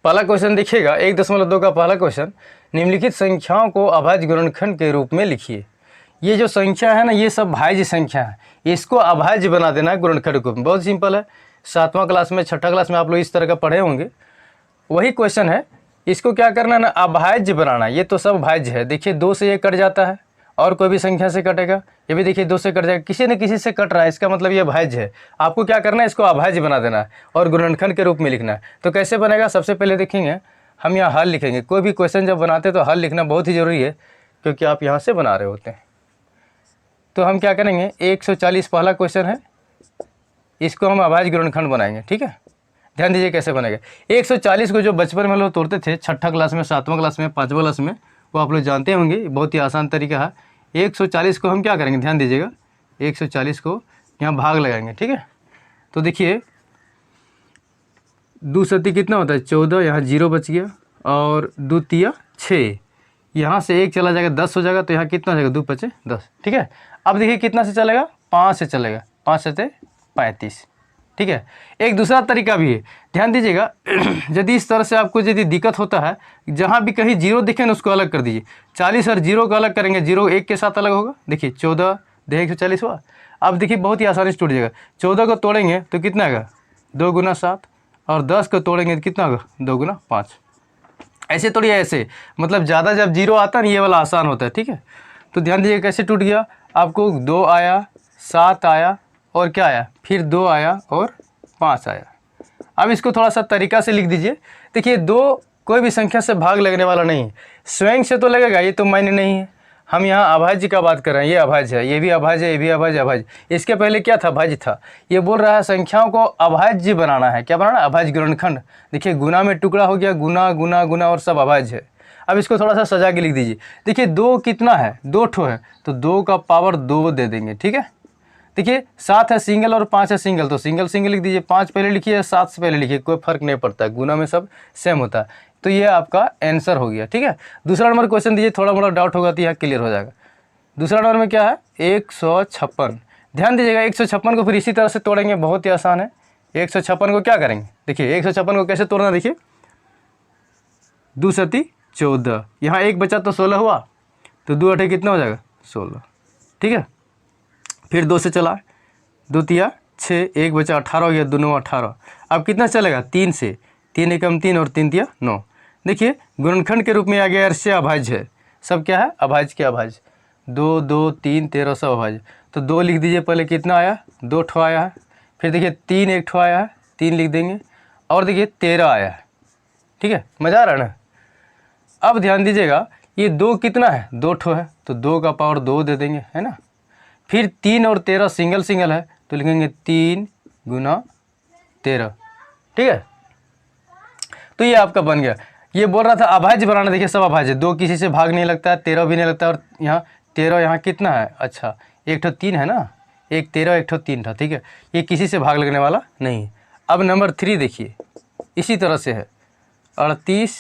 पहला क्वेश्चन देखिएगा 1.2 का पहला क्वेश्चन, निम्नलिखित संख्याओं को अभाज्य गुणनखंड के रूप में लिखिए। ये जो संख्या है ना, ये सब भाज्य संख्या है, इसको अभाज्य बना देना है गुणनखंड के रूप में। बहुत सिंपल है, 7वां क्लास में 6ठा क्लास में आप लोग इस तरह का पढ़े होंगे, वही क्वेश्चन है। इसको क्या करना है ना, अभाज्य बनाना। ये तो सब भाज्य है, देखिए 2 से ये कट जाता है और कोई भी संख्या से कटेगा, ये भी देखिए 2 से कट जाएगा, किसी न किसी से कट रहा है, इसका मतलब ये भाज्य है। आपको क्या करना है, इसको अभाज्य बना देना है और गुणनखंड के रूप में लिखना है। तो कैसे बनेगा, सबसे पहले देखेंगे हम यहाँ हल लिखेंगे। कोई भी क्वेश्चन जब बनाते हैं तो हल लिखना बहुत ही ज़रूरी है, क्योंकि आप यहाँ से बना रहे होते हैं। तो हम क्या करेंगे, 140 पहला क्वेश्चन है, इसको हम अभाज्य गुणनखंड बनाएंगे। ठीक है, ध्यान दीजिए कैसे बनेगा। 140 को जो बचपन में लोग तोड़ते थे, 6ठा क्लास में, 7वां क्लास में, 5वां क्लास में, वो आप लोग जानते होंगे, बहुत ही आसान तरीका है। 140 को हम क्या करेंगे, ध्यान दीजिएगा, 140 को यहाँ भाग लगाएंगे। ठीक है, तो देखिए 2 सती कितना होता है, 14, यहाँ 0 बच गया, और 2 तिया 6, यहाँ से 1 चला जाएगा, 10 हो जाएगा, तो यहाँ कितना हो जाएगा, 2 पचे 10। ठीक है, अब देखिए कितना से चलेगा, 5 से चलेगा, 5 से 35। ठीक है, एक दूसरा तरीका भी है, ध्यान दीजिएगा। यदि इस तरह से आपको यदि दिक्कत होता है, जहाँ भी कहीं 0 दिखे ना, उसको अलग कर दीजिए। 40 और 0 को अलग करेंगे, 0 1 के साथ अलग होगा। देखिए 14 देखिए 140 हुआ। अब देखिए बहुत ही आसानी से टूट जाएगा। 14 को तोड़ेंगे तो कितना आएगा, 2 गुना 7, और 10 को तोड़ेंगे तो कितना होगा, 2 गुना 5। ऐसे तोड़िए, ऐसे मतलब ज़्यादा जब 0 आता है ना, ये वाला आसान होता है। ठीक है, तो ध्यान दीजिए कैसे टूट गया, आपको 2 आया, 7 आया, और क्या आया, फिर 2 आया और 5 आया। अब इसको थोड़ा सा तरीका से लिख दीजिए। देखिए 2 कोई भी संख्या से भाग लगने वाला नहीं है, स्वयं से तो लगेगा, ये तो मान्य नहीं है। हम यहाँ अभाज्य का बात कर रहे हैं, ये अभाज्य है, ये भी अभाज्य है, ये भी अभाज्य, अभाज्य। इसके पहले क्या था, भाज्य था। ये बोल रहा है संख्याओं को अभाज्य बनाना है। क्या बनाना, अभाज्य गुणनखंड। देखिए गुना में टुकड़ा हो गया, गुना गुना गुना, और सब अभाज्य है। अब इसको थोड़ा सा सजा के लिख दीजिए। देखिए 2 कितना है, 2 ठो है, तो 2 का पावर 2 दे देंगे। ठीक है, देखिए 7 है सिंगल और 5 है सिंगल, तो सिंगल सिंगल लिख दीजिए। 5 पहले लिखिए, 7 से पहले लिखिए, कोई फर्क नहीं पड़ता है, गुना में सब सेम होता है। तो ये आपका आंसर हो गया। ठीक है, दूसरा नंबर क्वेश्चन दीजिए, थोड़ा मोड़ा डाउट होगा तो यहाँ क्लियर हो जाएगा। दूसरा नंबर में क्या है, 156। ध्यान दीजिएगा 156 को फिर इसी तरह से तोड़ेंगे, बहुत ही आसान है। 156 को क्या करेंगे, देखिए 156 को कैसे तोड़ना, देखिए 2 सती 14, यहाँ 1 बचा तो 16 हुआ, तो 2 8 कितना हो जाएगा, 16। ठीक है, फिर 2 से चला, 2 तिया 6, 1 बचा 18 हो गया, 2 9 18। अब कितना चलेगा, 3 से, 3 एकम 3 और 3 तिया 9। देखिए गुणनखंड के रूप में आ गया, अर्श्य अभाज्य है, सब क्या है, अभाज्य के अभाज्य। 2 2 3 13 सब अभाज्य। तो 2 लिख दीजिए, पहले कितना आया, 2 ठो आया है, फिर देखिए 3 1 ठो आया है, 3 लिख देंगे, और देखिए 13 आया है। ठीक है, मज़ा आ रहा है ना। अब ध्यान दीजिएगा, ये 2 कितना है, 2 ठो है, तो 2 का पावर 2 दे देंगे, है ना। फिर 3 और 13 सिंगल सिंगल है, तो लिखेंगे 3 गुना 13। ठीक है, तो ये आपका बन गया। ये बोल रहा था अभाज्य बनाना, देखिए सब अभाज्य, 2 किसी से भाग नहीं लगता है, 13 भी नहीं लगता, और यहाँ 13 यहाँ कितना है, अच्छा 1 ठो 3 है ना, 1 13 1 ठो 3 था। ठीक है, ये किसी से भाग लगने वाला नहीं है। अब नंबर 3 देखिए, इसी तरह से है, 38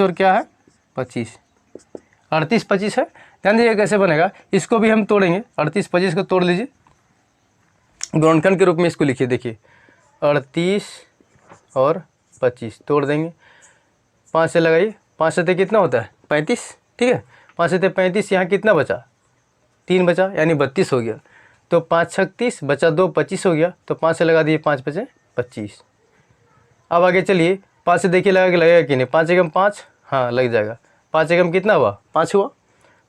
और क्या है, 25, 38 25 है। ध्यान दीजिए कैसे बनेगा, इसको भी हम तोड़ेंगे। 38 25 को तोड़ लीजिए, गुणनखंड के रूप में इसको लिखिए। देखिए 38 और 25 तोड़ देंगे, 5 से लगाइए, 5 से कितना होता है, 35। ठीक है, 5 से 35, यहाँ कितना बचा, 3 बचा, यानी 32 हो गया। तो 5 36 बचा 2, 25 हो गया, तो 5 से लगा दिए, 5 बचे 25। अब आगे चलिए, 5 से देखिए लगेगा कि नहीं, 5 एकम 5, हाँ लग जाएगा। 5 एकम कितना हुआ, 5 हुआ,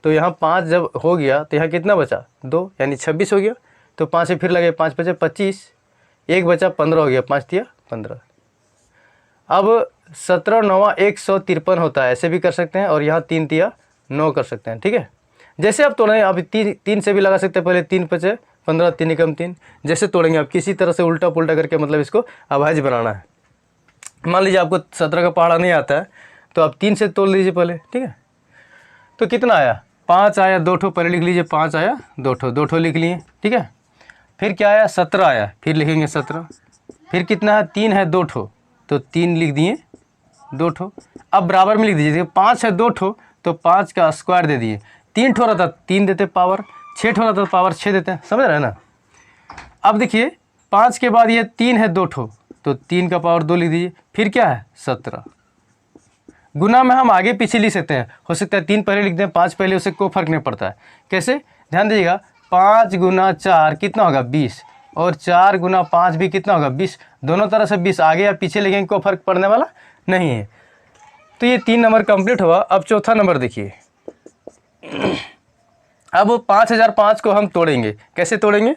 तो यहाँ 5 जब हो गया तो यहाँ कितना बचा, 2, यानी 26 हो गया। तो 5 से फिर लगे, 5 बचे 25, 1 बचा 15 हो गया, 5 तिया 15। अब 17 9 153 होता है, ऐसे भी कर सकते हैं, और यहाँ 3 तिया 9 कर सकते हैं। ठीक है, जैसे आप तोड़ेंगे, आप 3 से भी लगा सकते हैं, पहले 3 बचे 15, 3 एकम 3, जैसे तोड़ेंगे आप, किसी तरह से उल्टा पुल्टा करके, मतलब इसको अभाज्य बनाना है। मान लीजिए आपको 17 का पहाड़ा नहीं आता है, तो आप 3 से तोड़ लीजिए पहले। ठीक है, तो कितना आया, 5 आया, 2 ठो पहले लिख लीजिए, 5 आया, 2 ठो लिख लिए। ठीक है, फिर क्या आया, 17 आया, फिर लिखेंगे 17। फिर कितना है, 3 है, 2 ठो, तो 3 लिख दिए, 2 ठो। अब बराबर में लिख दीजिए, 5 है 2 ठो, तो 5 का स्क्वायर दे दिए। 3 ठो रहता 3 देते पावर, 6 ठो रहता पावर 6 देते हैं, समझ रहे हैं ना। अब देखिए 5 के बाद ये 3 है 2 ठो, तो 3 का पावर 2 लिख दीजिए। फिर क्या है 17। गुना में हम आगे पीछे लिख सकते हैं, हो सकता है 3 पहले लिख दें 5 पहले, उससे कोई फर्क नहीं पड़ता है। कैसे, ध्यान दीजिएगा, 5 गुना 4 कितना होगा 20, और 4 गुना 5 भी कितना होगा 20। दोनों तरह से 20 आगे या पीछे लिखेंगे कोई फर्क पड़ने वाला नहीं है। तो ये 3 नंबर कंप्लीट हुआ। अब चौथा नंबर देखिए। अब 5005 को हम तोड़ेंगे। कैसे तोड़ेंगे,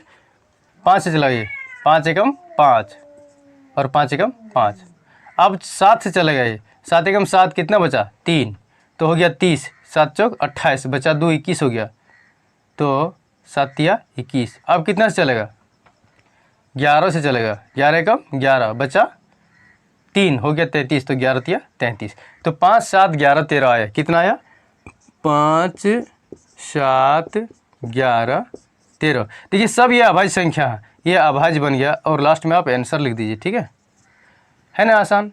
5 से चलाइए, 5 एकम 5 और 5 एकम 5। अब 7 से चलेगा ये, 7 एकम 7 कितना बचा 3, तो हो गया 30, 7 चौक 28, बचा 2 21 हो गया, तो 7 तिया 21। अब कितना से चलेगा 11 से चलेगा, 11 एकम 11 बचा 3 हो गया 33, तो 11 तिया 33। तो 5 7 11 13 आया, कितना आया 5 7 11 13। देखिए सब ये अभाज्य संख्या है, ये अभाज्य बन गया और लास्ट में आप आंसर लिख दीजिए। ठीक है ना आसान।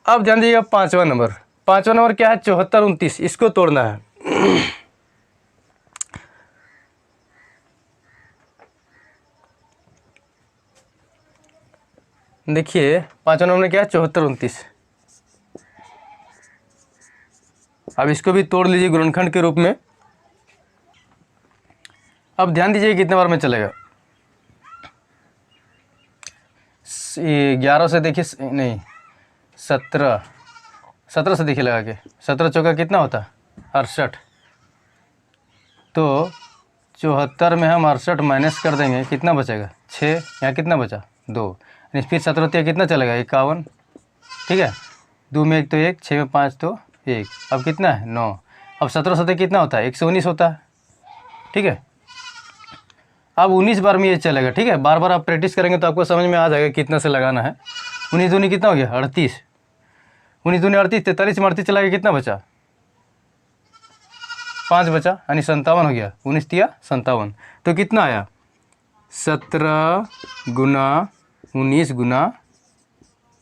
अब ध्यान दीजिएगा पाँचवा नंबर क्या है 74 29, इसको तोड़ना है। देखिए पाँचवा नंबर क्या है 74 29। अब इसको भी तोड़ लीजिए गुणनखंड के रूप में। अब ध्यान दीजिए कितने बार में चलेगा, 11 से देखिए, नहीं 17 से देखिए लगा के, 17 चौका कितना होता है 68। तो 74 में हम 68 माइनस कर देंगे, कितना बचेगा 6, यहाँ कितना बचा 2, फिर 17 तिया कितना चलेगा 51। ठीक है, 2 में 1 तो 1, 6 में 5 तो 1, अब कितना है 9। अब 17 सतह कितना होता है 119 होता है। ठीक है, अब 19 बार में ये चलेगा। ठीक है, बार बार आप प्रैक्टिस करेंगे तो आपको समझ में आ जाएगा कितना से लगाना है। 19 दूनी कितना हो गया 38, 19 दूनी 38, 43 में 38 चला गया, कितना बचा 5 बचा, यानी 57 हो गया, 19 तिया 57। तो कितना आया 17 गुना 19 गुना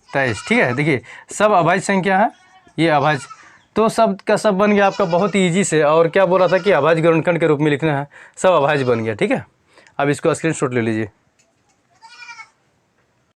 23। ठीक है, देखिए सब अभाज्य संख्या है, ये अभाज्य, तो सब का सब बन गया आपका बहुत ईजी से। और क्या बोला था कि अभाज्य गुणनखंड के रूप में लिखना है, सब अभाज्य बन गया। ठीक है, अब इसको स्क्रीनशॉट ले लीजिए।